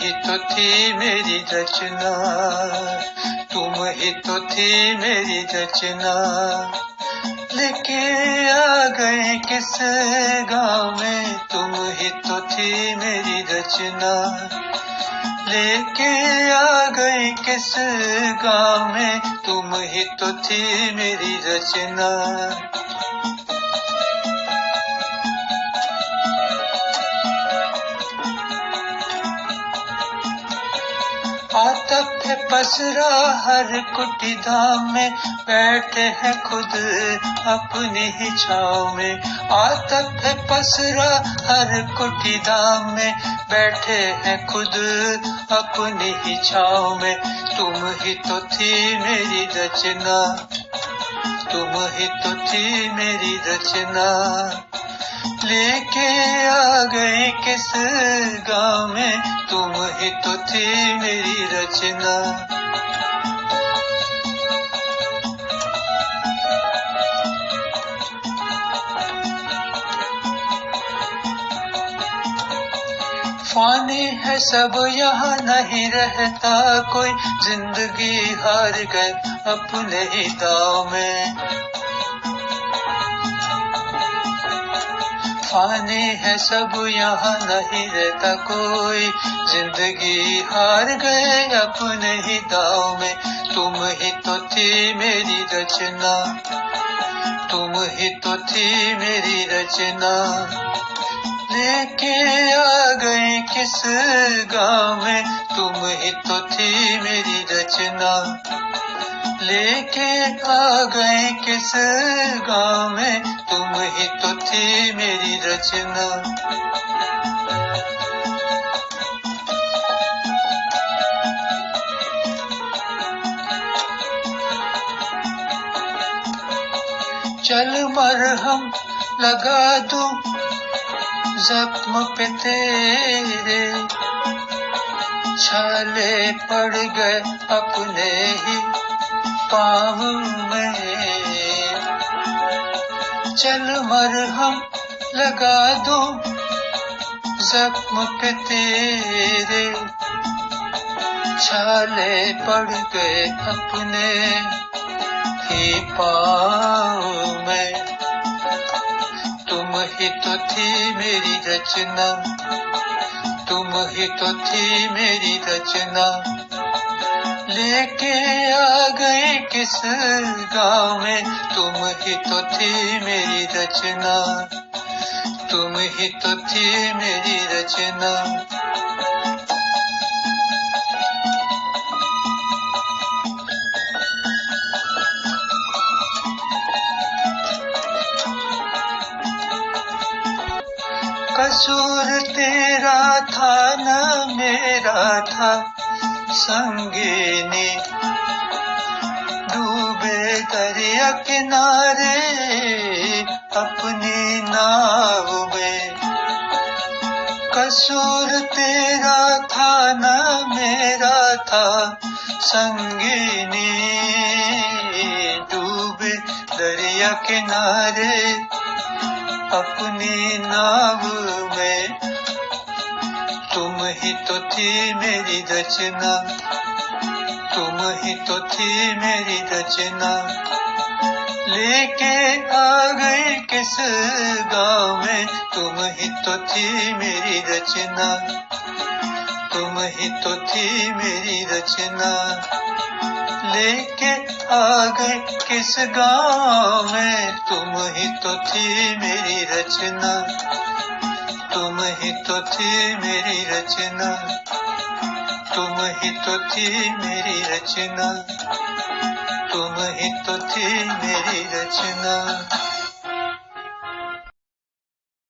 ही तो थी मेरी रचना, तुम ही तो थी मेरी रचना। लेके आ गए किस गाँव में, तुम ही तो थी मेरी रचना। लेके आ गए किस गाँव में, तुम ही तो थी मेरी रचना। आतप है पसरा हर कुटी धाम में, बैठे हैं खुद अपनी ही छाँव में। आतप है पसरा हर कुटी धाम में, बैठे हैं खुद अपनी ही छाँव में। तुम ही तो थी मेरी रचना, तुम ही तो थी मेरी रचना। लेके आ गए किस गाँव में, तुम ही तो थी मेरी रचना। फानी है सब यहाँ नहीं रहता कोई, जिंदगी हार गए अपने ही दाव में। फानी है सब यहाँ नहीं रहता कोई, जिंदगी हार गए अपने ही दाव में। तुम ही तो थी मेरी रचना, तुम ही तो थी मेरी रचना। लेके आ गए किस गाँव में, तुम ही तो थी मेरी रचना। लेके आ गए किस गाँव में, तुम ही तो थी मेरी रचना। चल मरहम लगा दूं जख्म पे तेरे, छाले पड़ गए अपने ही पाँव में। चल मरहम लगा दूं जख्म पे तेरे, छाले पड़ गए अपने ही पाँव में। तुम ही तो थी मेरी रचना, तुम ही तो थी मेरी रचना। लेके आ गए किस गाँव में, तुम ही तो थी मेरी रचना, तुम ही तो थी मेरी रचना। कसूर तेरा था न मेरा था संगीनी, डूबे दरिया किनारे अपनी नाव में। कसूर तेरा था न मेरा था संगीनी, डूबे दरिया किनारे अपनी नाव में। तुम ही तो थी मेरी रचना, तुम ही तो थी मेरी रचना। लेके आ गए किस गाँव में, तुम ही तो थी मेरी रचना, तुम ही तो थी मेरी रचना। लेके आ गए किस गाँव में, तुम ही तो थी मेरी रचना, तुम ही तो थी मेरी रचना, तुम ही तो थी मेरी रचना, तुम ही तो थी मेरी रचना।